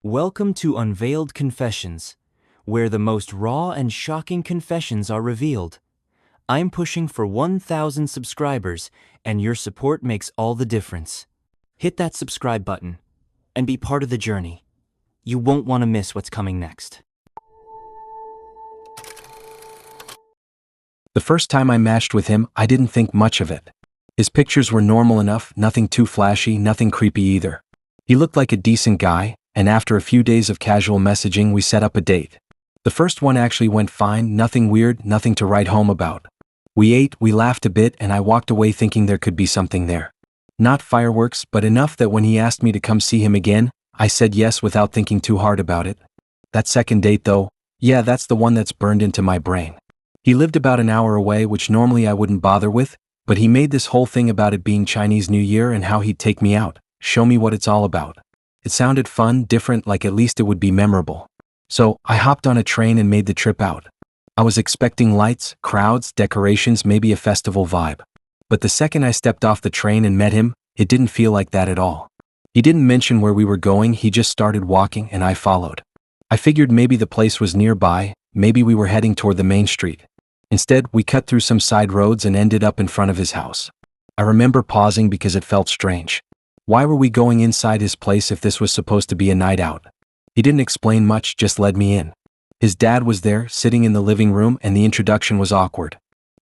Welcome to Unveiled Confessions, where the most raw and shocking confessions are revealed. I'm pushing for 1,000 subscribers, and your support makes all the difference. Hit that subscribe button and be part of the journey. You won't want to miss what's coming next. The first time I matched with him, I didn't think much of it. His pictures were normal enough, nothing too flashy, nothing creepy either. He looked like a decent guy, and after a few days of casual messaging, we set up a date. The first one actually went fine, nothing weird, nothing to write home about. We ate, we laughed a bit, and I walked away thinking there could be something there. Not fireworks, but enough that when he asked me to come see him again, I said yes without thinking too hard about it. That second date though, yeah, that's the one that's burned into my brain. He lived about an hour away, which normally I wouldn't bother with, but he made this whole thing about it being Chinese New Year and how he'd take me out, show me what it's all about. It sounded fun, different, like at least it would be memorable. So, I hopped on a train and made the trip out. I was expecting lights, crowds, decorations, maybe a festival vibe. But the second I stepped off the train and met him, it didn't feel like that at all. He didn't mention where we were going, he just started walking and I followed. I figured maybe the place was nearby, maybe we were heading toward the main street. Instead, we cut through some side roads and ended up in front of his house. I remember pausing because it felt strange. Why were we going inside his place if this was supposed to be a night out? He didn't explain much, just led me in. His dad was there, sitting in the living room, and the introduction was awkward.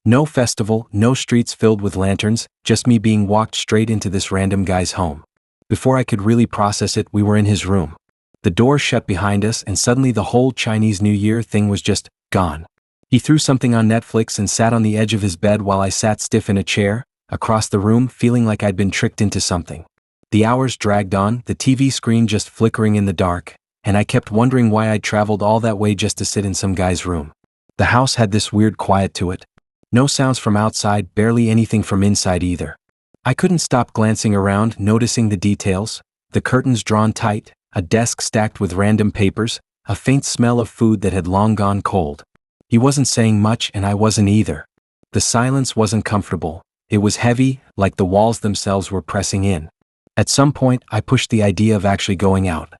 No festival, no streets filled with lanterns, just me being walked straight into this random guy's home. Before I could really process it, we were in his room. The door shut behind us and suddenly the whole Chinese New Year thing was just gone. He threw something on Netflix and sat on the edge of his bed while I sat stiff in a chair, across the room, feeling like I'd been tricked into something. The hours dragged on, the TV screen just flickering in the dark, and I kept wondering why I'd traveled all that way just to sit in some guy's room. The house had this weird quiet to it. No sounds from outside, barely anything from inside either. I couldn't stop glancing around, noticing the details, the curtains drawn tight, a desk stacked with random papers, a faint smell of food that had long gone cold. He wasn't saying much and I wasn't either. The silence wasn't comfortable. It was heavy, like the walls themselves were pressing in. At some point, I pushed the idea of actually going out.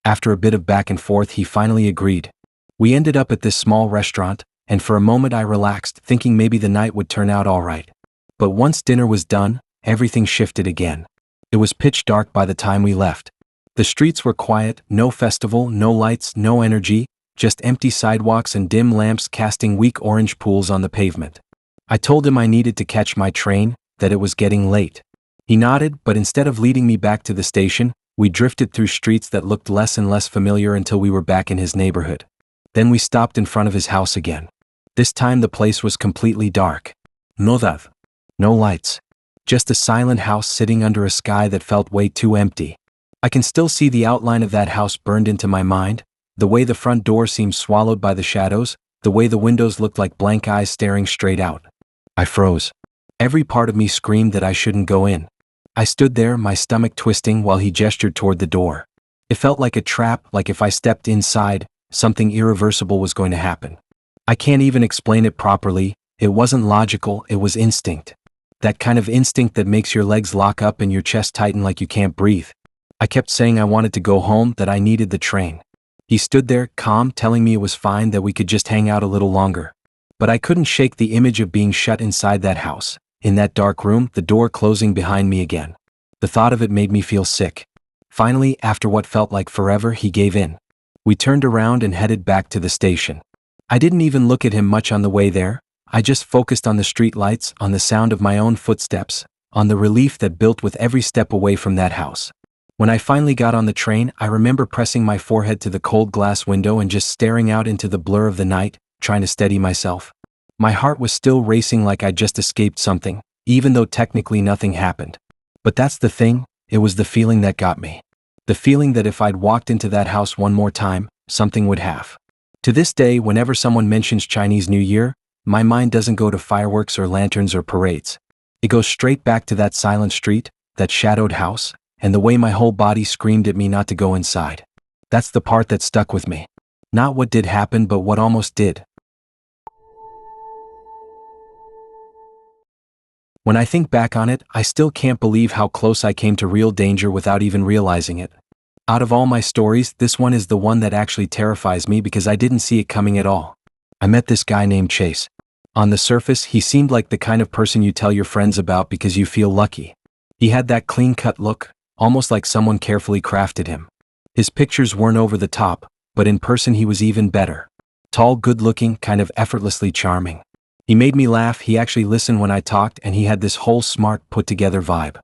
After a bit of back and forth, he finally agreed. We ended up at this small restaurant, and for a moment I relaxed, thinking maybe the night would turn out all right. But once dinner was done, everything shifted again. It was pitch dark by the time we left. The streets were quiet, no festival, no lights, no energy, just empty sidewalks and dim lamps casting weak orange pools on the pavement. I told him I needed to catch my train, that it was getting late. He nodded, but instead of leading me back to the station, we drifted through streets that looked less and less familiar until we were back in his neighborhood. Then we stopped in front of his house again. This time the place was completely dark. No lights. Just a silent house sitting under a sky that felt way too empty. I can still see the outline of that house burned into my mind, the way the front door seemed swallowed by the shadows, the way the windows looked like blank eyes staring straight out. I froze. Every part of me screamed that I shouldn't go in. I stood there, my stomach twisting while he gestured toward the door. It felt like a trap, like if I stepped inside, something irreversible was going to happen. I can't even explain it properly. It wasn't logical, it was instinct. That kind of instinct that makes your legs lock up and your chest tighten like you can't breathe. I kept saying I wanted to go home, that I needed the train. He stood there, calm, telling me it was fine, that we could just hang out a little longer. But I couldn't shake the image of being shut inside that house. In that dark room, the door closing behind me again. The thought of it made me feel sick. Finally, after what felt like forever, he gave in. We turned around and headed back to the station. I didn't even look at him much on the way there. I just focused on the street lights, on the sound of my own footsteps, on the relief that built with every step away from that house. When I finally got on the train, I remember pressing my forehead to the cold glass window and just staring out into the blur of the night, trying to steady myself. My heart was still racing like I'd just escaped something, even though technically nothing happened. But that's the thing, it was the feeling that got me. The feeling that if I'd walked into that house one more time, something would have. To this day, whenever someone mentions Chinese New Year, my mind doesn't go to fireworks or lanterns or parades. It goes straight back to that silent street, that shadowed house, and the way my whole body screamed at me not to go inside. That's the part that stuck with me. Not what did happen, but what almost did. When I think back on it, I still can't believe how close I came to real danger without even realizing it. Out of all my stories, this one is the one that actually terrifies me because I didn't see it coming at all. I met this guy named Chase. On the surface, he seemed like the kind of person you tell your friends about because you feel lucky. He had that clean-cut look, almost like someone carefully crafted him. His pictures weren't over the top, but in person he was even better. Tall, good-looking, kind of effortlessly charming. He made me laugh, he actually listened when I talked, and he had this whole smart, put-together vibe.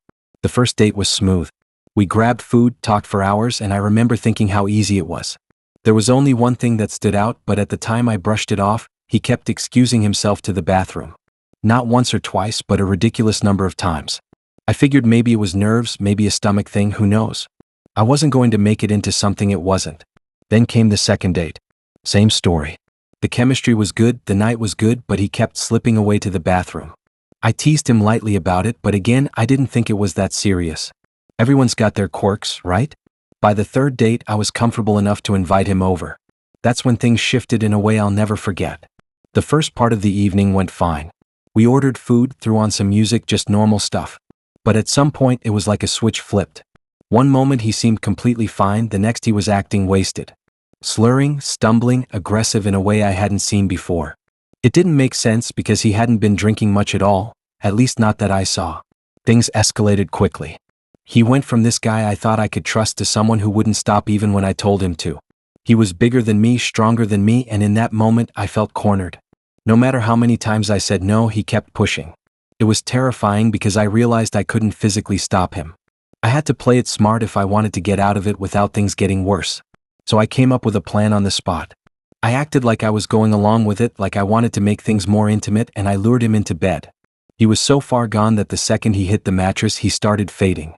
The first date was smooth. We grabbed food, talked for hours, and I remember thinking how easy it was. There was only one thing that stood out, but at the time I brushed it off. He kept excusing himself to the bathroom. Not once or twice, but a ridiculous number of times. I figured maybe it was nerves, maybe a stomach thing, who knows. I wasn't going to make it into something it wasn't. Then came the second date. Same story. The chemistry was good, the night was good, but he kept slipping away to the bathroom. I teased him lightly about it, but again, I didn't think it was that serious. Everyone's got their quirks, right? By the third date, I was comfortable enough to invite him over. That's when things shifted in a way I'll never forget. The first part of the evening went fine. We ordered food, threw on some music, just normal stuff. But at some point, it was like a switch flipped. One moment he seemed completely fine, the next he was acting wasted. Slurring, stumbling, aggressive in a way I hadn't seen before. It didn't make sense because he hadn't been drinking much at all, at least not that I saw. Things escalated quickly. He went from this guy I thought I could trust to someone who wouldn't stop even when I told him to. He was bigger than me, stronger than me, and in that moment I felt cornered. No matter how many times I said no, he kept pushing. It was terrifying because I realized I couldn't physically stop him. I had to play it smart if I wanted to get out of it without things getting worse. So I came up with a plan on the spot. I acted like I was going along with it, like I wanted to make things more intimate, and I lured him into bed. He was so far gone that the second he hit the mattress, he started fading.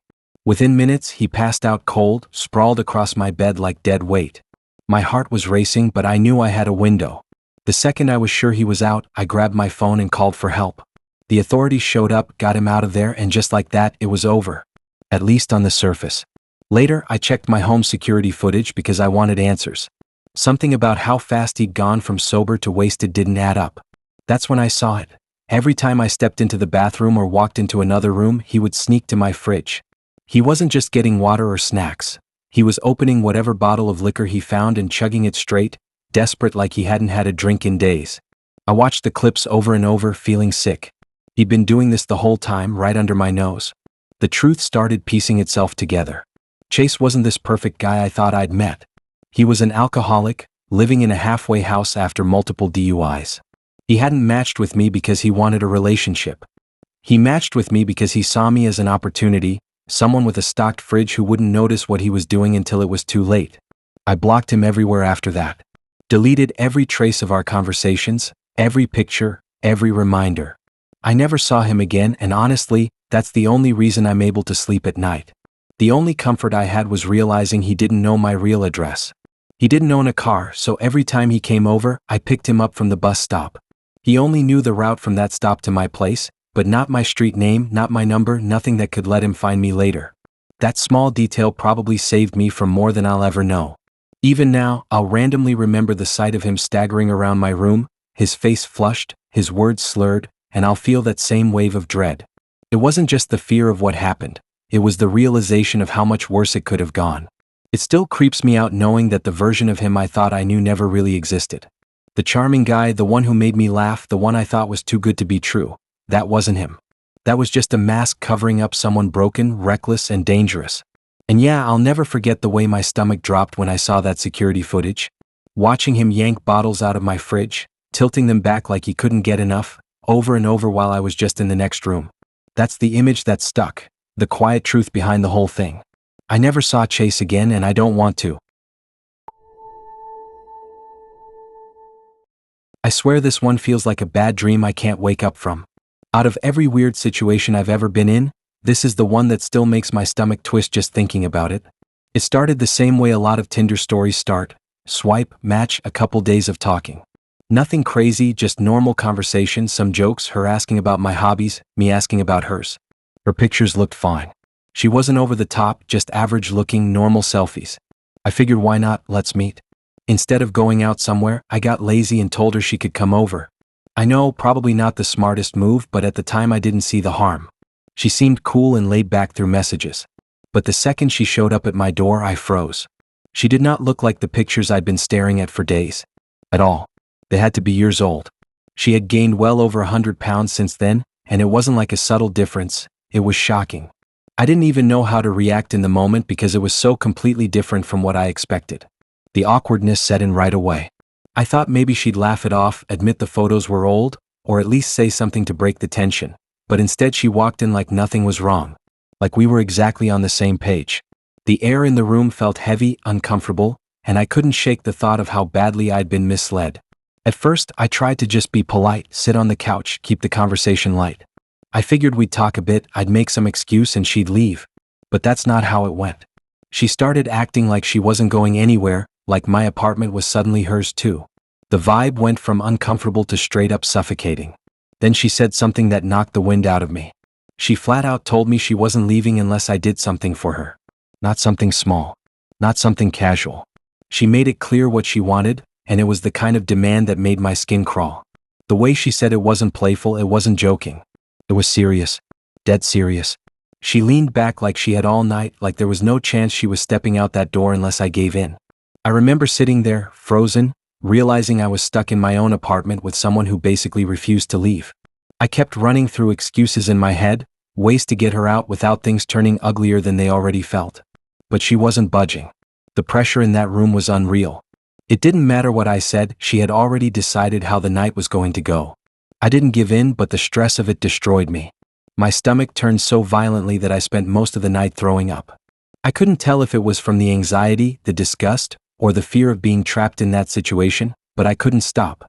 Within minutes, he passed out cold, sprawled across my bed like dead weight. My heart was racing, but I knew I had a window. The second I was sure he was out, I grabbed my phone and called for help. The authorities showed up, got him out of there, and just like that, it was over. At least on the surface. Later, I checked my home security footage because I wanted answers. Something about how fast he'd gone from sober to wasted didn't add up. That's when I saw it. Every time I stepped into the bathroom or walked into another room, he would sneak to my fridge. He wasn't just getting water or snacks. He was opening whatever bottle of liquor he found and chugging it straight, desperate like he hadn't had a drink in days. I watched the clips over and over, feeling sick. He'd been doing this the whole time, right under my nose. The truth started piecing itself together. Chase wasn't this perfect guy I thought I'd met. He was an alcoholic, living in a halfway house after multiple DUIs. He hadn't matched with me because he wanted a relationship. He matched with me because he saw me as an opportunity, someone with a stocked fridge who wouldn't notice what he was doing until it was too late. I blocked him everywhere after that. Deleted every trace of our conversations, every picture, every reminder. I never saw him again, and honestly, that's the only reason I'm able to sleep at night. The only comfort I had was realizing he didn't know my real address. He didn't own a car, so every time he came over, I picked him up from the bus stop. He only knew the route from that stop to my place, but not my street name, not my number, nothing that could let him find me later. That small detail probably saved me from more than I'll ever know. Even now, I'll randomly remember the sight of him staggering around my room, his face flushed, his words slurred, and I'll feel that same wave of dread. It wasn't just the fear of what happened, it was the realization of how much worse it could have gone. It still creeps me out knowing that the version of him I thought I knew never really existed. The charming guy, the one who made me laugh, the one I thought was too good to be true. That wasn't him. That was just a mask covering up someone broken, reckless, and dangerous. And yeah, I'll never forget the way my stomach dropped when I saw that security footage. Watching him yank bottles out of my fridge, tilting them back like he couldn't get enough, over and over while I was just in the next room. That's the image that stuck, the quiet truth behind the whole thing. I never saw Chase again, and I don't want to. I swear this one feels like a bad dream I can't wake up from. Out of every weird situation I've ever been in, this is the one that still makes my stomach twist just thinking about it. It started the same way a lot of Tinder stories start. Swipe, match, a couple days of talking. Nothing crazy, just normal conversation, some jokes, her asking about my hobbies, me asking about hers. Her pictures looked fine. She wasn't over the top, just average looking, normal selfies. I figured why not, let's meet. Instead of going out somewhere, I got lazy and told her she could come over. I know, probably not the smartest move, but at the time I didn't see the harm. She seemed cool and laid back through messages. but the second she showed up at my door, I froze. She did not look like the pictures I'd been staring at for days. At all. They had to be years old. She had gained well over 100 pounds since then, and it wasn't like a subtle difference, it was shocking. I didn't even know how to react in the moment because it was so completely different from what I expected. The awkwardness set in right away. I thought maybe she'd laugh it off, admit the photos were old, or at least say something to break the tension, but instead she walked in like nothing was wrong. Like we were exactly on the same page. The air in the room felt heavy, uncomfortable, and I couldn't shake the thought of how badly I'd been misled. At first, I tried to just be polite, sit on the couch, keep the conversation light. I figured we'd talk a bit, I'd make some excuse and she'd leave. But that's not how it went. She started acting like she wasn't going anywhere, like my apartment was suddenly hers too. The vibe went from uncomfortable to straight up suffocating. Then she said something that knocked the wind out of me. She flat out told me she wasn't leaving unless I did something for her. Not something small. Not something casual. She made it clear what she wanted, and it was the kind of demand that made my skin crawl. The way she said it wasn't playful, it wasn't joking. It was serious. Dead serious. She leaned back like she had all night, like there was no chance she was stepping out that door unless I gave in. I remember sitting there, frozen, realizing I was stuck in my own apartment with someone who basically refused to leave. I kept running through excuses in my head, ways to get her out without things turning uglier than they already felt. But she wasn't budging. The pressure in that room was unreal. It didn't matter what I said, she had already decided how the night was going to go. I didn't give in, but the stress of it destroyed me. My stomach turned so violently that I spent most of the night throwing up. I couldn't tell if it was from the anxiety, the disgust, or the fear of being trapped in that situation, but I couldn't stop.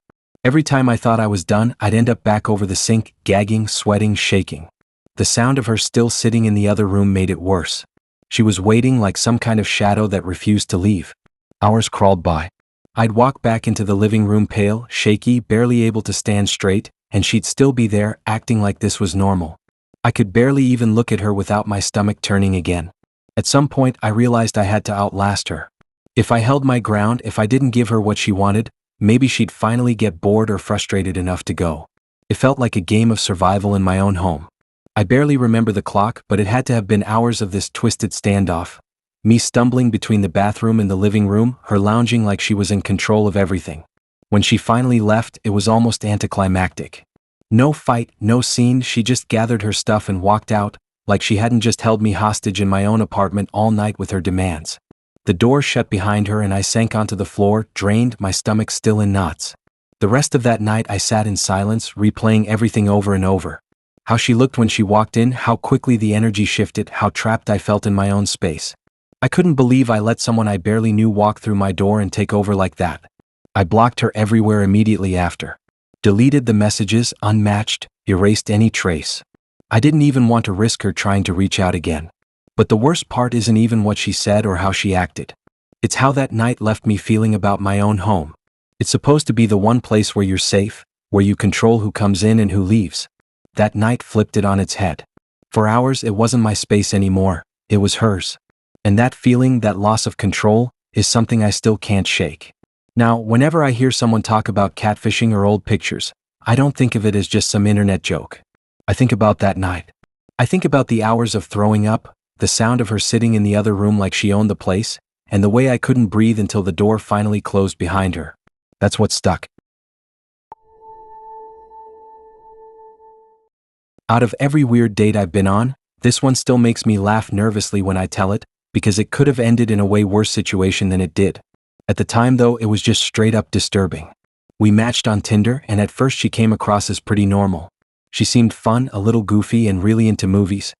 Every time I thought I was done, I'd end up back over the sink, gagging, sweating, shaking. The sound of her still sitting in the other room made it worse. She was waiting like some kind of shadow that refused to leave. Hours crawled by. I'd walk back into the living room pale, shaky, barely able to stand straight, and she'd still be there, acting like this was normal. I could barely even look at her without my stomach turning again. At some point, I realized I had to outlast her. If I held my ground, if I didn't give her what she wanted, maybe she'd finally get bored or frustrated enough to go. It felt like a game of survival in my own home. I barely remember the clock, but it had to have been hours of this twisted standoff. Me stumbling between the bathroom and the living room, her lounging like she was in control of everything. When she finally left, it was almost anticlimactic. No fight, no scene, she just gathered her stuff and walked out, like she hadn't just held me hostage in my own apartment all night with her demands. The door shut behind her and I sank onto the floor, drained, my stomach still in knots. The rest of that night I sat in silence, replaying everything over and over. How she looked when she walked in, how quickly the energy shifted, how trapped I felt in my own space. I couldn't believe I let someone I barely knew walk through my door and take over like that. I blocked her everywhere immediately after. Deleted the messages, unmatched, erased any trace. I didn't even want to risk her trying to reach out again. But the worst part isn't even what she said or how she acted. It's how that night left me feeling about my own home. It's supposed to be the one place where you're safe, where you control who comes in and who leaves. That night flipped it on its head. For hours, it wasn't my space anymore, it was hers. And that feeling, that loss of control, is something I still can't shake. Now, whenever I hear someone talk about catfishing or old pictures, I don't think of it as just some internet joke. I think about that night. I think about the hours of throwing up, the sound of her sitting in the other room like she owned the place, and the way I couldn't breathe until the door finally closed behind her. That's what stuck. Out of every weird date I've been on, this one still makes me laugh nervously when I tell it, because it could have ended in a way worse situation than it did. At the time though, it was just straight up disturbing. We matched on Tinder, and at first she came across as pretty normal. She seemed fun, a little goofy, and really into movies.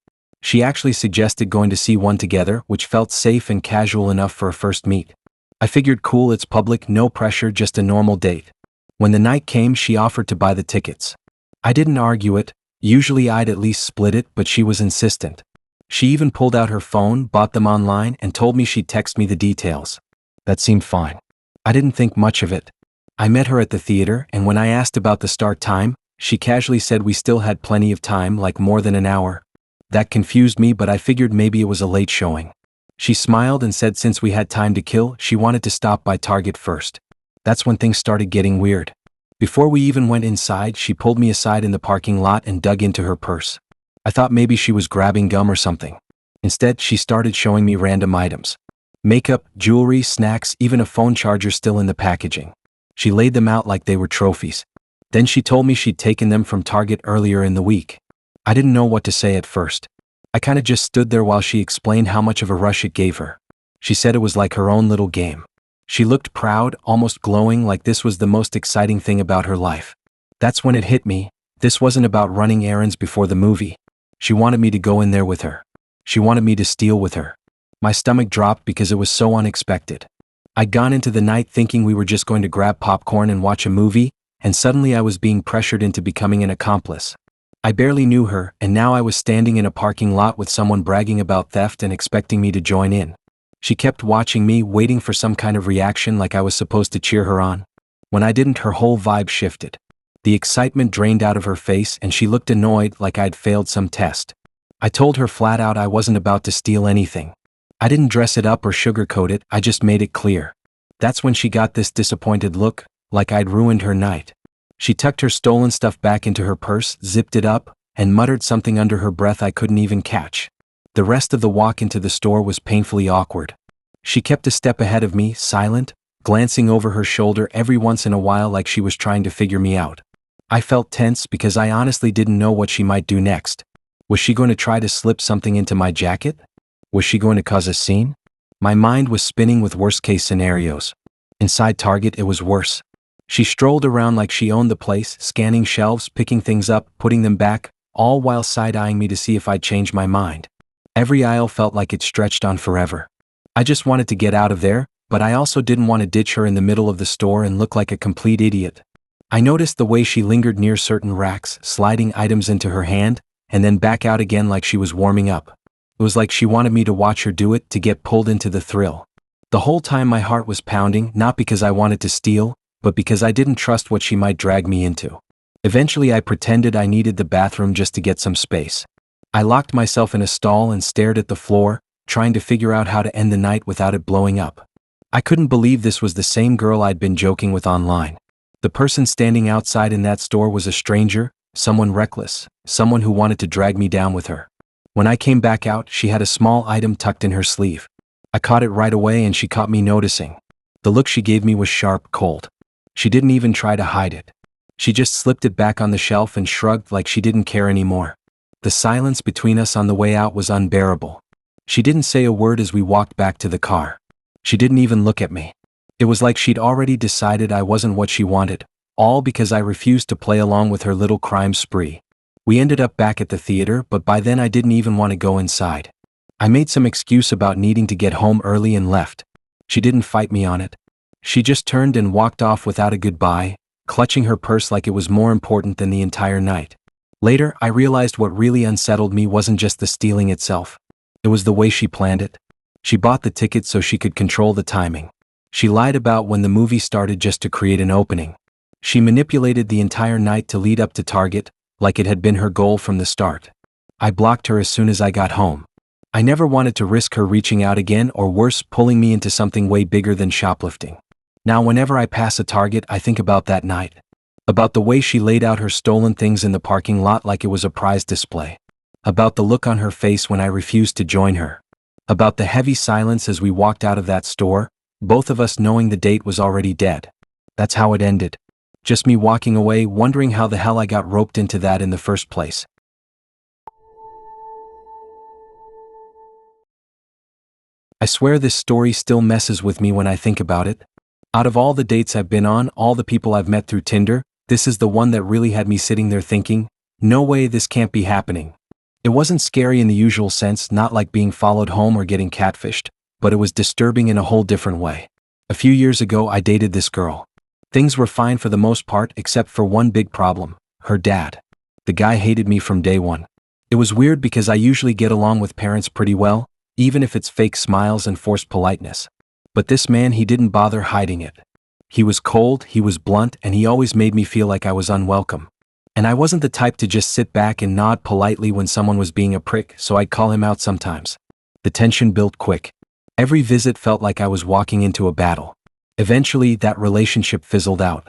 She actually suggested going to see one together, which felt safe and casual enough for a first meet. I figured cool, it's public, no pressure, just a normal date. When the night came, she offered to buy the tickets. I didn't argue it. Usually I'd at least split it, but she was insistent. She even pulled out her phone, bought them online, and told me she'd text me the details. That seemed fine. I didn't think much of it. I met her at the theater, and when I asked about the start time, she casually said we still had plenty of time, like more than an hour. That confused me, but I figured maybe it was a late showing. She smiled and said since we had time to kill, she wanted to stop by Target first. That's when things started getting weird. Before we even went inside, she pulled me aside in the parking lot and dug into her purse. I thought maybe she was grabbing gum or something. Instead, she started showing me random items. Makeup, jewelry, snacks, even a phone charger still in the packaging. She laid them out like they were trophies. Then she told me she'd taken them from Target earlier in the week. I didn't know what to say at first. I kinda just stood there while she explained how much of a rush it gave her. She said it was like her own little game. She looked proud, almost glowing, like this was the most exciting thing about her life. That's when it hit me. This wasn't about running errands before the movie. She wanted me to go in there with her. She wanted me to steal with her. My stomach dropped because it was so unexpected. I'd gone into the night thinking we were just going to grab popcorn and watch a movie, and suddenly I was being pressured into becoming an accomplice. I barely knew her, and now I was standing in a parking lot with someone bragging about theft and expecting me to join in. She kept watching me, waiting for some kind of reaction like I was supposed to cheer her on. When I didn't, her whole vibe shifted. The excitement drained out of her face and she looked annoyed like I'd failed some test. I told her flat out I wasn't about to steal anything. I didn't dress it up or sugarcoat it, I just made it clear. That's when she got this disappointed look, like I'd ruined her night. She tucked her stolen stuff back into her purse, zipped it up, and muttered something under her breath I couldn't even catch. The rest of the walk into the store was painfully awkward. She kept a step ahead of me, silent, glancing over her shoulder every once in a while like she was trying to figure me out. I felt tense because I honestly didn't know what she might do next. Was she going to try to slip something into my jacket? Was she going to cause a scene? My mind was spinning with worst-case scenarios. Inside Target, it was worse. She strolled around like she owned the place, scanning shelves, picking things up, putting them back, all while side-eyeing me to see if I'd change my mind. Every aisle felt like it stretched on forever. I just wanted to get out of there, but I also didn't want to ditch her in the middle of the store and look like a complete idiot. I noticed the way she lingered near certain racks, sliding items into her hand, and then back out again like she was warming up. It was like she wanted me to watch her do it, to get pulled into the thrill. The whole time my heart was pounding, not because I wanted to steal, but because I didn't trust what she might drag me into. Eventually I pretended I needed the bathroom just to get some space. I locked myself in a stall and stared at the floor, trying to figure out how to end the night without it blowing up. I couldn't believe this was the same girl I'd been joking with online. The person standing outside in that store was a stranger, someone reckless, someone who wanted to drag me down with her. When I came back out, she had a small item tucked in her sleeve. I caught it right away and she caught me noticing. The look she gave me was sharp, cold. She didn't even try to hide it. She just slipped it back on the shelf and shrugged like she didn't care anymore. The silence between us on the way out was unbearable. She didn't say a word as we walked back to the car. She didn't even look at me. It was like she'd already decided I wasn't what she wanted, all because I refused to play along with her little crime spree. We ended up back at the theater, but by then I didn't even want to go inside. I made some excuse about needing to get home early and left. She didn't fight me on it. She just turned and walked off without a goodbye, clutching her purse like it was more important than the entire night. Later, I realized what really unsettled me wasn't just the stealing itself. It was the way she planned it. She bought the ticket so she could control the timing. She lied about when the movie started just to create an opening. She manipulated the entire night to lead up to Target, like it had been her goal from the start. I blocked her as soon as I got home. I never wanted to risk her reaching out again or worse, pulling me into something way bigger than shoplifting. Now whenever I pass a Target, I think about that night. About the way she laid out her stolen things in the parking lot like it was a prize display. About the look on her face when I refused to join her. About the heavy silence as we walked out of that store, both of us knowing the date was already dead. That's how it ended. Just me walking away, wondering how the hell I got roped into that in the first place. I swear this story still messes with me when I think about it. Out of all the dates I've been on, all the people I've met through Tinder, this is the one that really had me sitting there thinking, no way, this can't be happening. It wasn't scary in the usual sense, not like being followed home or getting catfished, but it was disturbing in a whole different way. A few years ago, I dated this girl. Things were fine for the most part except for one big problem, her dad. The guy hated me from day one. It was weird because I usually get along with parents pretty well, even if it's fake smiles and forced politeness. But this man, he didn't bother hiding it. He was cold, he was blunt, and he always made me feel like I was unwelcome. And I wasn't the type to just sit back and nod politely when someone was being a prick, so I'd call him out sometimes. The tension built quick. Every visit felt like I was walking into a battle. Eventually, that relationship fizzled out.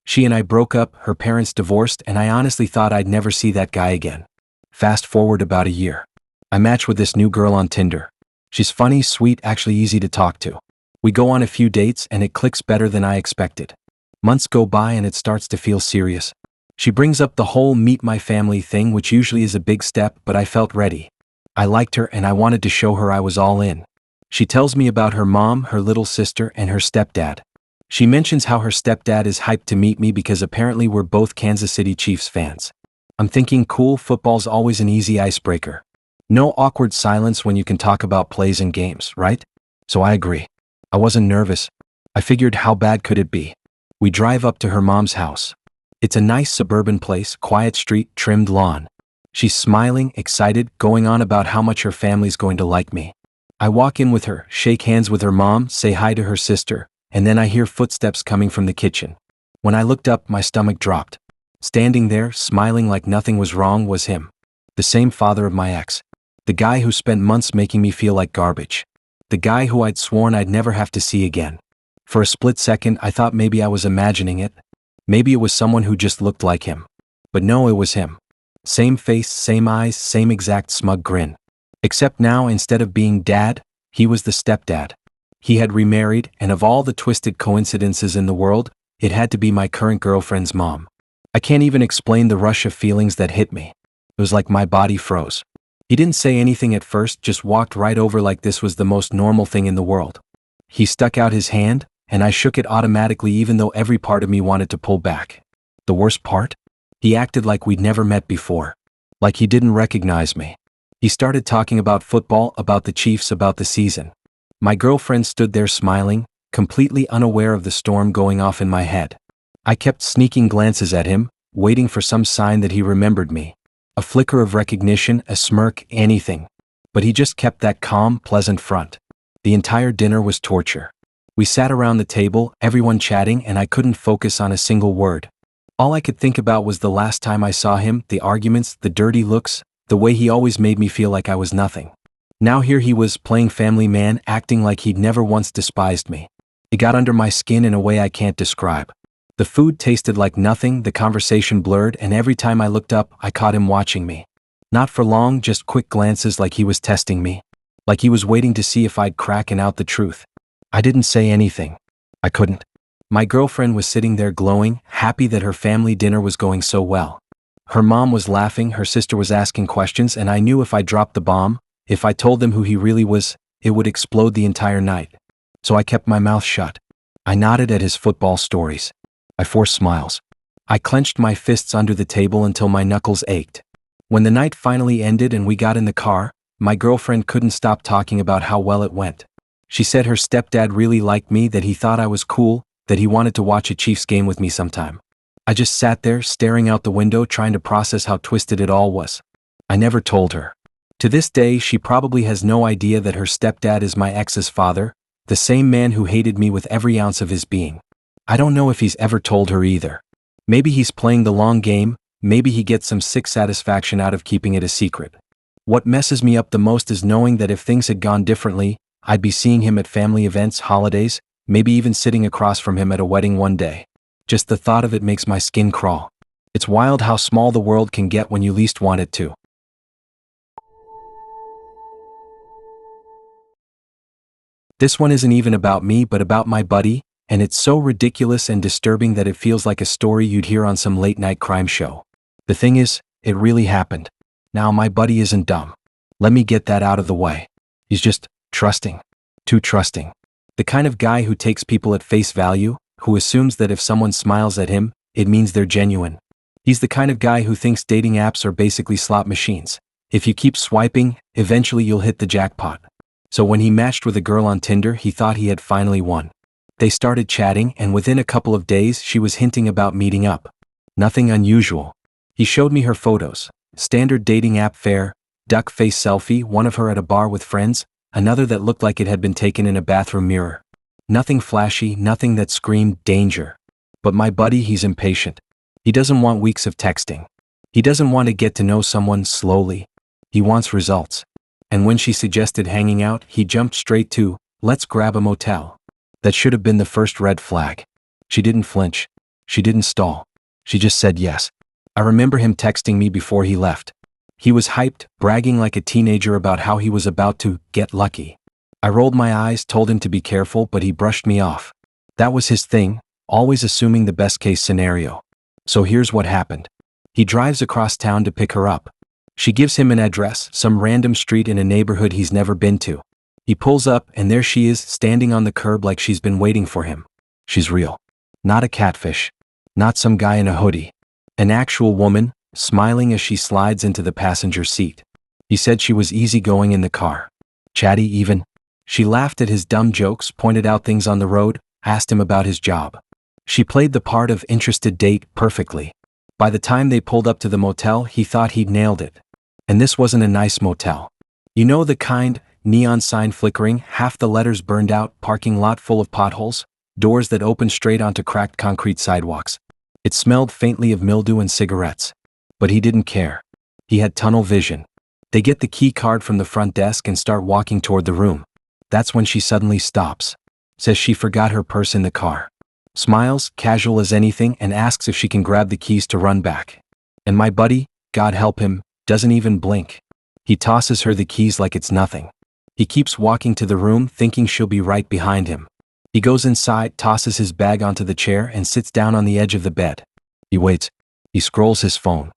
She and I broke up, her parents divorced, and I honestly thought I'd never see that guy again. Fast forward about a year. I match with this new girl on Tinder. She's funny, sweet, actually easy to talk to. We go on a few dates and it clicks better than I expected. Months go by and it starts to feel serious. She brings up the whole meet my family thing, which usually is a big step, but I felt ready. I liked her and I wanted to show her I was all in. She tells me about her mom, her little sister, and her stepdad. She mentions how her stepdad is hyped to meet me because apparently we're both Kansas City Chiefs fans. I'm thinking, cool, football's always an easy icebreaker. No awkward silence when you can talk about plays and games, right? So I agree. I wasn't nervous. I figured, how bad could it be? We drive up to her mom's house. It's a nice suburban place, quiet street, trimmed lawn. She's smiling, excited, going on about how much her family's going to like me. I walk in with her, shake hands with her mom, say hi to her sister, and then I hear footsteps coming from the kitchen. When I looked up, my stomach dropped. Standing there, smiling like nothing was wrong, was him. The same father of my ex. The guy who spent months making me feel like garbage. The guy who I'd sworn I'd never have to see again. For a split second, I thought maybe I was imagining it. Maybe it was someone who just looked like him. But no, it was him. Same face, same eyes, same exact smug grin. Except now, instead of being dad, he was the stepdad. He had remarried, and of all the twisted coincidences in the world, it had to be my current girlfriend's mom. I can't even explain the rush of feelings that hit me. It was like my body froze. He didn't say anything at first, just walked right over like this was the most normal thing in the world. He stuck out his hand, and I shook it automatically even though every part of me wanted to pull back. The worst part? He acted like we'd never met before. Like he didn't recognize me. He started talking about football, about the Chiefs, about the season. My girlfriend stood there smiling, completely unaware of the storm going off in my head. I kept sneaking glances at him, waiting for some sign that he remembered me. A flicker of recognition, a smirk, anything. But he just kept that calm, pleasant front. The entire dinner was torture. We sat around the table, everyone chatting, and I couldn't focus on a single word. All I could think about was the last time I saw him, the arguments, the dirty looks, the way he always made me feel like I was nothing. Now here he was, playing family man, acting like he'd never once despised me. It got under my skin in a way I can't describe. The food tasted like nothing, the conversation blurred, and every time I looked up, I caught him watching me. Not for long, just quick glances like he was testing me. Like he was waiting to see if I'd crack and out the truth. I didn't say anything. I couldn't. My girlfriend was sitting there glowing, happy that her family dinner was going so well. Her mom was laughing, her sister was asking questions, and I knew if I dropped the bomb, if I told them who he really was, it would explode the entire night. So I kept my mouth shut. I nodded at his football stories. I forced smiles. I clenched my fists under the table until my knuckles ached. When the night finally ended and we got in the car, my girlfriend couldn't stop talking about how well it went. She said her stepdad really liked me, that he thought I was cool, that he wanted to watch a Chiefs game with me sometime. I just sat there, staring out the window, trying to process how twisted it all was. I never told her. To this day, she probably has no idea that her stepdad is my ex's father, the same man who hated me with every ounce of his being. I don't know if he's ever told her either. Maybe he's playing the long game, maybe he gets some sick satisfaction out of keeping it a secret. What messes me up the most is knowing that if things had gone differently, I'd be seeing him at family events, holidays, maybe even sitting across from him at a wedding one day. Just the thought of it makes my skin crawl. It's wild how small the world can get when you least want it to. This one isn't even about me but about my buddy, and it's so ridiculous and disturbing that it feels like a story you'd hear on some late-night crime show. The thing is, it really happened. Now my buddy isn't dumb. Let me get that out of the way. He's just trusting. Too trusting. The kind of guy who takes people at face value, who assumes that if someone smiles at him, it means they're genuine. He's the kind of guy who thinks dating apps are basically slot machines. If you keep swiping, eventually you'll hit the jackpot. So when he matched with a girl on Tinder, he thought he had finally won. They started chatting, and within a couple of days she was hinting about meeting up. Nothing unusual. He showed me her photos. Standard dating app fare, duck face selfie, one of her at a bar with friends, another that looked like it had been taken in a bathroom mirror. Nothing flashy, nothing that screamed danger. But my buddy, he's impatient. He doesn't want weeks of texting. He doesn't want to get to know someone slowly. He wants results. And when she suggested hanging out, he jumped straight to, let's grab a motel. That should have been the first red flag. She didn't flinch. She didn't stall. She just said yes. I remember him texting me before he left. He was hyped, bragging like a teenager about how he was about to get lucky. I rolled my eyes, told him to be careful, but he brushed me off. That was his thing, always assuming the best case scenario. So here's what happened. He drives across town to pick her up. She gives him an address, some random street in a neighborhood he's never been to. He pulls up and there she is, standing on the curb like she's been waiting for him. She's real. Not a catfish. Not some guy in a hoodie. An actual woman, smiling as she slides into the passenger seat. He said she was easygoing in the car. Chatty even. She laughed at his dumb jokes, pointed out things on the road, asked him about his job. She played the part of interested date perfectly. By the time they pulled up to the motel, he thought he'd nailed it. And this wasn't a nice motel. You know the kind, neon sign flickering, half the letters burned out, parking lot full of potholes, doors that open straight onto cracked concrete sidewalks. It smelled faintly of mildew and cigarettes. But he didn't care. He had tunnel vision. They get the key card from the front desk and start walking toward the room. That's when she suddenly stops. Says she forgot her purse in the car. Smiles, casual as anything, and asks if she can grab the keys to run back. And my buddy, God help him, doesn't even blink. He tosses her the keys like it's nothing. He keeps walking to the room, thinking she'll be right behind him. He goes inside, tosses his bag onto the chair, and sits down on the edge of the bed. He waits. He scrolls his phone.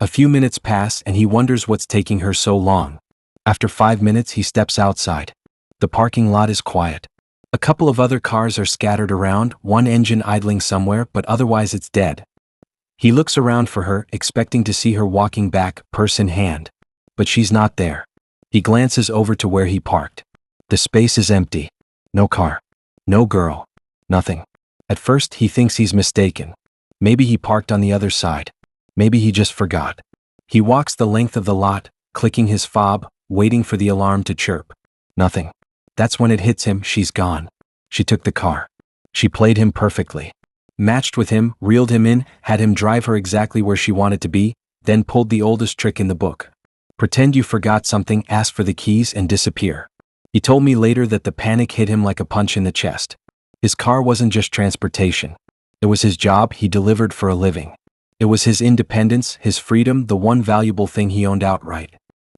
A few minutes pass and he wonders what's taking her so long. After 5 minutes, he steps outside. The parking lot is quiet. A couple of other cars are scattered around, one engine idling somewhere, but otherwise it's dead. He looks around for her, expecting to see her walking back, purse in hand. But she's not there. He glances over to where he parked. The space is empty. No car. No girl. Nothing. At first, he thinks he's mistaken. Maybe he parked on the other side. Maybe he just forgot. He walks the length of the lot, clicking his fob, waiting for the alarm to chirp. Nothing. That's when it hits him, she's gone. She took the car. She played him perfectly. Matched with him, reeled him in, had him drive her exactly where she wanted to be, then pulled the oldest trick in the book. Pretend you forgot something, ask for the keys, and disappear. He told me later that the panic hit him like a punch in the chest. His car wasn't just transportation. It was his job he delivered for a living. It was his independence, his freedom, the one valuable thing he owned outright.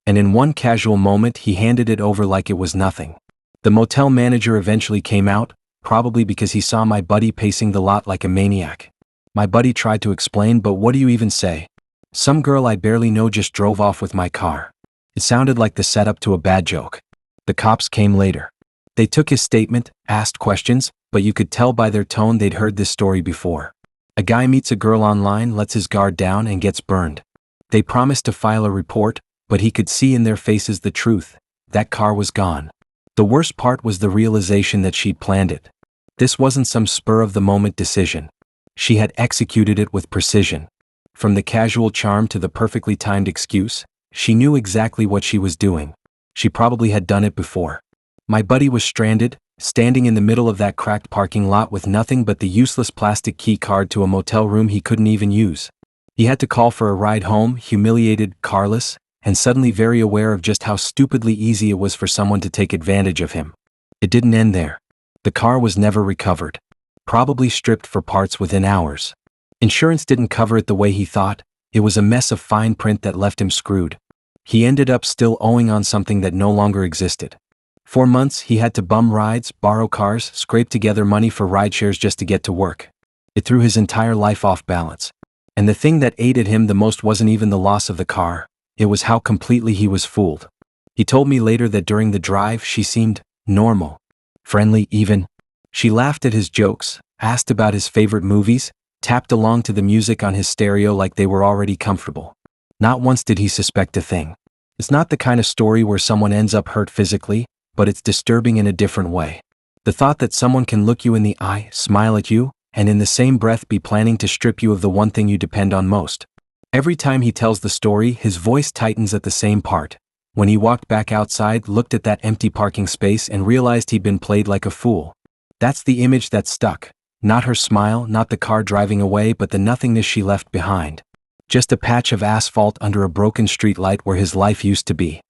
And in one casual moment, he handed it over like it was nothing. The motel manager eventually came out, probably because he saw my buddy pacing the lot like a maniac. My buddy tried to explain, but what do you even say? Some girl I barely know just drove off with my car. It sounded like the setup to a bad joke. The cops came later. They took his statement, asked questions, but you could tell by their tone they'd heard this story before. A guy meets a girl online, lets his guard down, and gets burned. They promised to file a report, but he could see in their faces the truth. That car was gone. The worst part was the realization that she'd planned it. This wasn't some spur-of-the-moment decision. She had executed it with precision. From the casual charm to the perfectly timed excuse, she knew exactly what she was doing. She probably had done it before. My buddy was stranded, standing in the middle of that cracked parking lot with nothing but the useless plastic key card to a motel room he couldn't even use. He had to call for a ride home, humiliated, carless, and suddenly very aware of just how stupidly easy it was for someone to take advantage of him. It didn't end there. The car was never recovered. Probably stripped for parts within hours. Insurance didn't cover it the way he thought. It was a mess of fine print that left him screwed. He ended up still owing on something that no longer existed. For months, he had to bum rides, borrow cars, scrape together money for rideshares just to get to work. It threw his entire life off balance. And the thing that aided him the most wasn't even the loss of the car. It was how completely he was fooled. He told me later that during the drive, she seemed normal. Friendly even. She laughed at his jokes, asked about his favorite movies, tapped along to the music on his stereo like they were already comfortable. Not once did he suspect a thing. It's not the kind of story where someone ends up hurt physically, but it's disturbing in a different way. The thought that someone can look you in the eye, smile at you, and in the same breath be planning to strip you of the one thing you depend on most. Every time he tells the story, his voice tightens at the same part. When he walked back outside, looked at that empty parking space, and realized he'd been played like a fool. That's the image that stuck. Not her smile, not the car driving away, but the nothingness she left behind. Just a patch of asphalt under a broken streetlight where his life used to be.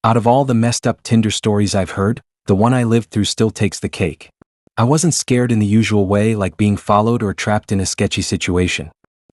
Out of all the messed up Tinder stories I've heard, the one I lived through still takes the cake. I wasn't scared in the usual way, like being followed or trapped in a sketchy situation.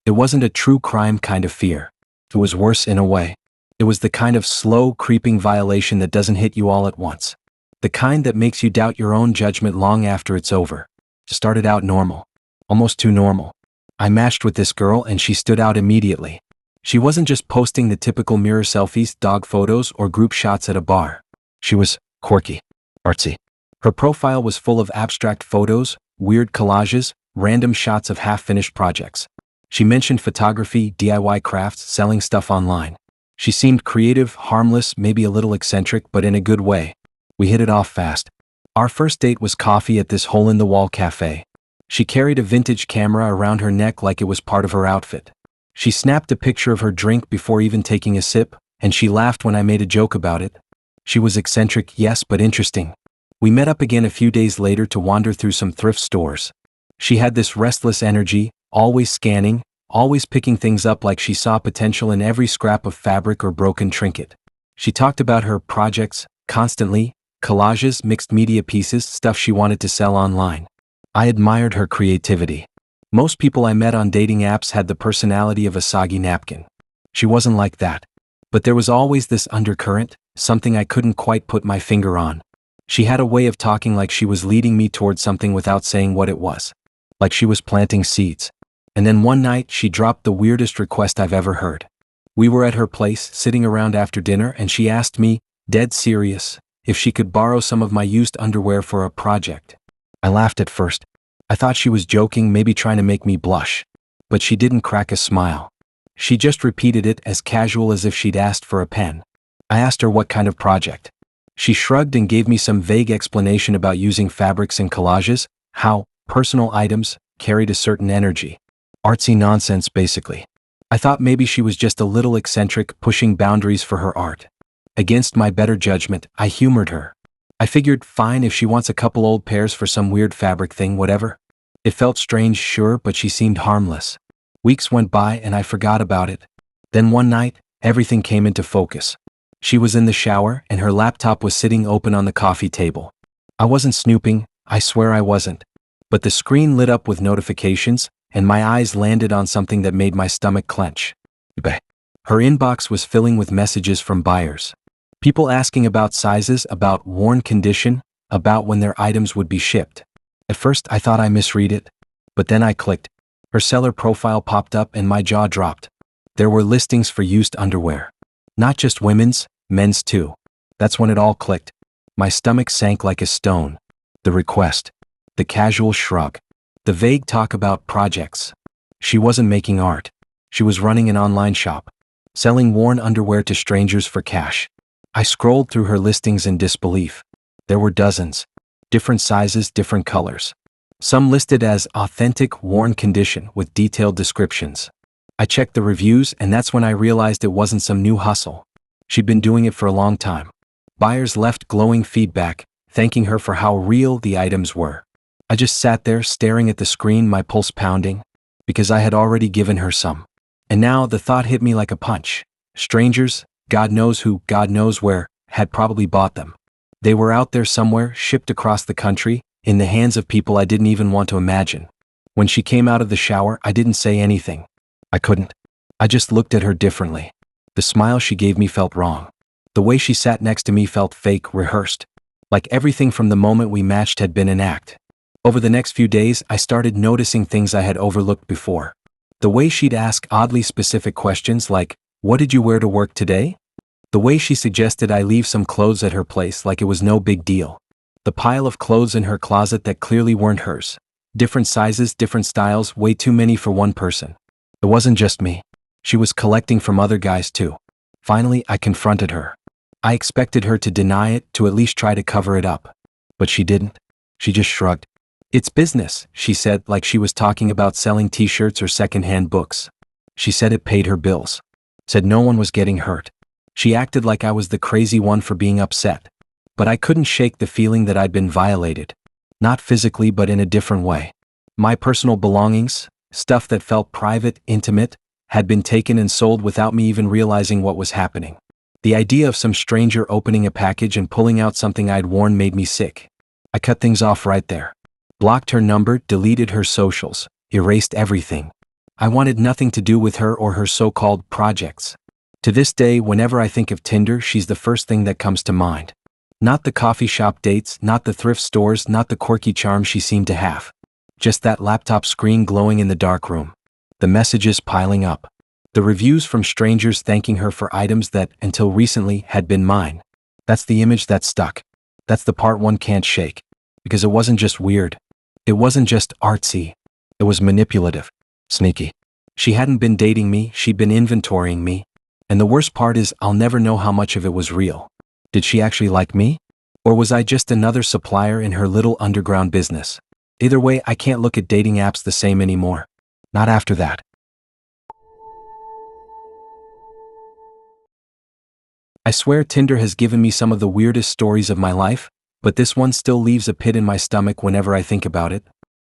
It wasn't a true crime kind of fear. It was worse in a way. It was the kind of slow, creeping violation that doesn't hit you all at once. The kind that makes you doubt your own judgment long after it's over. It started out normal. Almost too normal. I matched with this girl and she stood out immediately. She wasn't just posting the typical mirror selfies, dog photos, or group shots at a bar. She was quirky, artsy. Her profile was full of abstract photos, weird collages, random shots of half-finished projects. She mentioned photography, DIY crafts, selling stuff online. She seemed creative, harmless, maybe a little eccentric, but in a good way. We hit it off fast. Our first date was coffee at this hole-in-the-wall cafe. She carried a vintage camera around her neck like it was part of her outfit. She snapped a picture of her drink before even taking a sip, and she laughed when I made a joke about it. She was eccentric, yes, but interesting. We met up again a few days later to wander through some thrift stores. She had this restless energy, always scanning, always picking things up like she saw potential in every scrap of fabric or broken trinket. She talked about her projects, constantly, collages, mixed media pieces, stuff she wanted to sell online. I admired her creativity. Most people I met on dating apps had the personality of a soggy napkin. She wasn't like that. But there was always this undercurrent, something I couldn't quite put my finger on. She had a way of talking like she was leading me toward something without saying what it was. Like she was planting seeds. And then one night, she dropped the weirdest request I've ever heard. We were at her place, sitting around after dinner, and she asked me, dead serious, if she could borrow some of my used underwear for a project. I laughed at first. I thought she was joking, maybe trying to make me blush. But she didn't crack a smile. She just repeated it as casual as if she'd asked for a pen. I asked her what kind of project. She shrugged and gave me some vague explanation about using fabrics and collages, how personal items carried a certain energy. Artsy nonsense, basically. I thought maybe she was just a little eccentric, pushing boundaries for her art. Against my better judgment, I humored her. I figured, fine, if she wants a couple old pairs for some weird fabric thing, whatever. It felt strange, sure, but she seemed harmless. Weeks went by and I forgot about it. Then one night, everything came into focus. She was in the shower and her laptop was sitting open on the coffee table. I wasn't snooping, I swear I wasn't. But the screen lit up with notifications, and my eyes landed on something that made my stomach clench. Her inbox was filling with messages from buyers. People asking about sizes, about worn condition, about when their items would be shipped. At first I thought I misread it, but then I clicked. Her seller profile popped up and my jaw dropped. There were listings for used underwear. Not just women's, men's too. That's when it all clicked. My stomach sank like a stone. The request. The casual shrug. The vague talk about projects. She wasn't making art. She was running an online shop. Selling worn underwear to strangers for cash. I scrolled through her listings in disbelief. There were dozens. Different sizes, different colors. Some listed as authentic, worn condition with detailed descriptions. I checked the reviews and that's when I realized it wasn't some new hustle. She'd been doing it for a long time. Buyers left glowing feedback, thanking her for how real the items were. I just sat there staring at the screen, my pulse pounding, because I had already given her some. And now the thought hit me like a punch. Strangers, God knows who, God knows where, had probably bought them. They were out there somewhere, shipped across the country, in the hands of people I didn't even want to imagine. When she came out of the shower, I didn't say anything. I couldn't. I just looked at her differently. The smile she gave me felt wrong. The way she sat next to me felt fake, rehearsed. Like everything from the moment we matched had been an act. Over the next few days, I started noticing things I had overlooked before. The way she'd ask oddly specific questions like, "What did you wear to work today?" The way she suggested I leave some clothes at her place like it was no big deal. The pile of clothes in her closet that clearly weren't hers. Different sizes, different styles, way too many for one person. It wasn't just me. She was collecting from other guys too. Finally, I confronted her. I expected her to deny it, to at least try to cover it up. But she didn't. She just shrugged. "It's business," she said, like she was talking about selling t-shirts or secondhand books. She said it paid her bills. Said no one was getting hurt. She acted like I was the crazy one for being upset. But I couldn't shake the feeling that I'd been violated. Not physically, but in a different way. My personal belongings, stuff that felt private, intimate, had been taken and sold without me even realizing what was happening. The idea of some stranger opening a package and pulling out something I'd worn made me sick. I cut things off right there. Blocked her number, deleted her socials, erased everything. I wanted nothing to do with her or her so-called projects. To this day, whenever I think of Tinder, she's the first thing that comes to mind. Not the coffee shop dates, not the thrift stores, not the quirky charm she seemed to have. Just that laptop screen glowing in the dark room. The messages piling up. The reviews from strangers thanking her for items that, until recently, had been mine. That's the image that stuck. That's the part one can't shake. Because it wasn't just weird. It wasn't just artsy. It was manipulative. Sneaky. She hadn't been dating me, she'd been inventorying me. And the worst part is, I'll never know how much of it was real. Did she actually like me? Or was I just another supplier in her little underground business? Either way, I can't look at dating apps the same anymore. Not after that. I swear Tinder has given me some of the weirdest stories of my life, but this one still leaves a pit in my stomach whenever I think about it.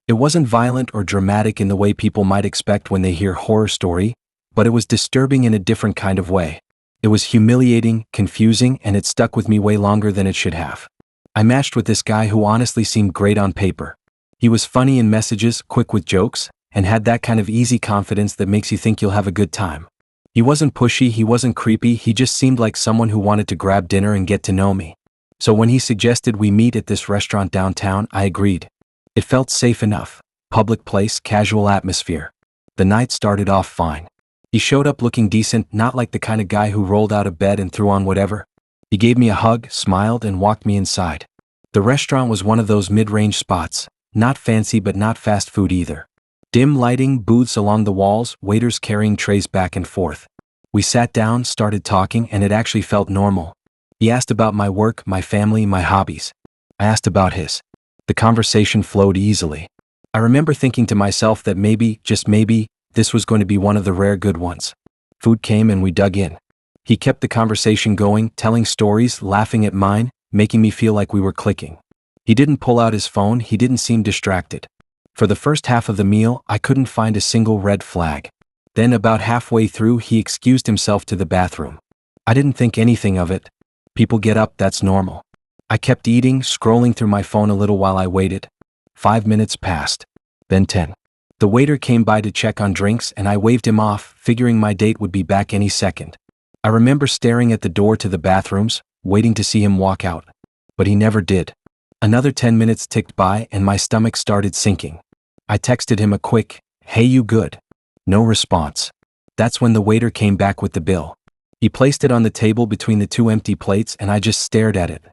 It wasn't violent or dramatic in the way people might expect when they hear horror story, but it was disturbing in a different kind of way. It was humiliating, confusing, and it stuck with me way longer than it should have. I matched with this guy who honestly seemed great on paper. He was funny in messages, quick with jokes, and had that kind of easy confidence that makes you think you'll have a good time. He wasn't pushy, he wasn't creepy, he just seemed like someone who wanted to grab dinner and get to know me. So when he suggested we meet at this restaurant downtown, I agreed. It felt safe enough. Public place, casual atmosphere. The night started off fine. He showed up looking decent, not like the kind of guy who rolled out of bed and threw on whatever. He gave me a hug, smiled, and walked me inside. The restaurant was one of those mid-range spots, not fancy but not fast food either. Dim lighting, booths along the walls, waiters carrying trays back and forth. We sat down, started talking, and it actually felt normal. He asked about my work, my family, my hobbies. I asked about his. The conversation flowed easily. I remember thinking to myself that maybe, just maybe, this was going to be one of the rare good ones. Food came and we dug in. He kept the conversation going, telling stories, laughing at mine, making me feel like we were clicking. He didn't pull out his phone, he didn't seem distracted. For the first half of the meal, I couldn't find a single red flag. Then about halfway through, he excused himself to the bathroom. I didn't think anything of it. People get up, that's normal. I kept eating, scrolling through my phone a little while I waited. 5 minutes passed. Then 10. The waiter came by to check on drinks and I waved him off, figuring my date would be back any second. I remember staring at the door to the bathrooms, waiting to see him walk out. But he never did. Another 10 minutes ticked by and my stomach started sinking. I texted him a quick, "Hey, you good?" No response. That's when the waiter came back with the bill. He placed it on the table between the two empty plates and I just stared at it.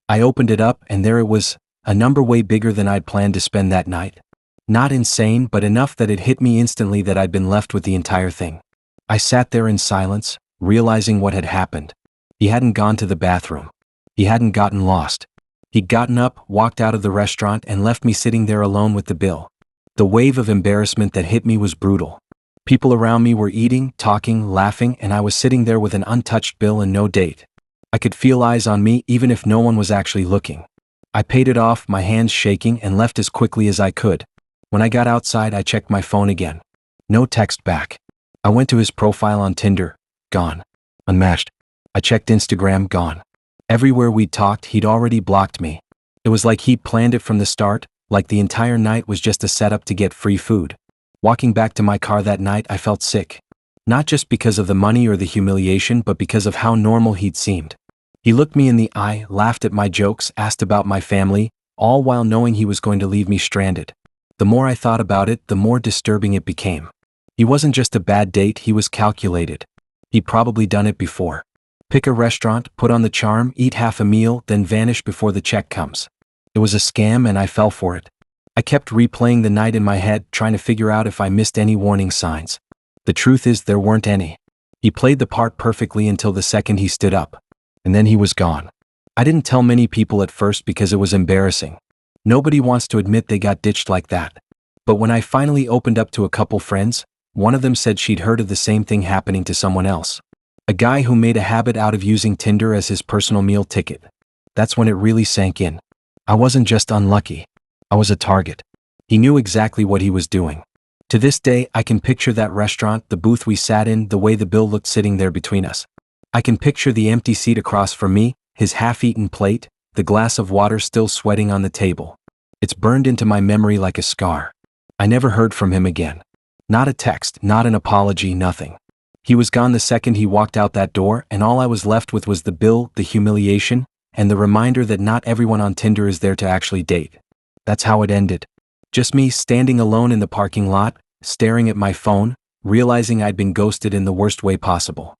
I opened it up and there it was, a number way bigger than I'd planned to spend that night. Not insane, but enough that it hit me instantly that I'd been left with the entire thing. I sat there in silence, realizing what had happened. He hadn't gone to the bathroom. He hadn't gotten lost. He'd gotten up, walked out of the restaurant, and left me sitting there alone with the bill. The wave of embarrassment that hit me was brutal. People around me were eating, talking, laughing, and I was sitting there with an untouched bill and no date. I could feel eyes on me even if no one was actually looking. I paid it off, my hands shaking, and left as quickly as I could. When I got outside, I checked my phone again. No text back. I went to his profile on Tinder. Gone. Unmatched. I checked Instagram. Gone. Everywhere we'd talked, he'd already blocked me. It was like he'd planned it from the start, like the entire night was just a setup to get free food. Walking back to my car that night, I felt sick. Not just because of the money or the humiliation, but because of how normal he'd seemed. He looked me in the eye, laughed at my jokes, asked about my family, all while knowing he was going to leave me stranded. The more I thought about it, the more disturbing it became. He wasn't just a bad date, he was calculated. He'd probably done it before. Pick a restaurant, put on the charm, eat half a meal, then vanish before the check comes. It was a scam and I fell for it. I kept replaying the night in my head, trying to figure out if I missed any warning signs. The truth is there weren't any. He played the part perfectly until the second he stood up. And then he was gone. I didn't tell many people at first because it was embarrassing. Nobody wants to admit they got ditched like that. But when I finally opened up to a couple friends, one of them said she'd heard of the same thing happening to someone else. A guy who made a habit out of using Tinder as his personal meal ticket. That's when it really sank in. I wasn't just unlucky. I was a target. He knew exactly what he was doing. To this day, I can picture that restaurant, the booth we sat in, the way the bill looked sitting there between us. I can picture the empty seat across from me, his half-eaten plate, the glass of water still sweating on the table. It's burned into my memory like a scar. I never heard from him again. Not a text, not an apology, nothing. He was gone the second he walked out that door, and all I was left with was the bill, the humiliation, and the reminder that not everyone on Tinder is there to actually date. That's how it ended. Just me standing alone in the parking lot, staring at my phone, realizing I'd been ghosted in the worst way possible.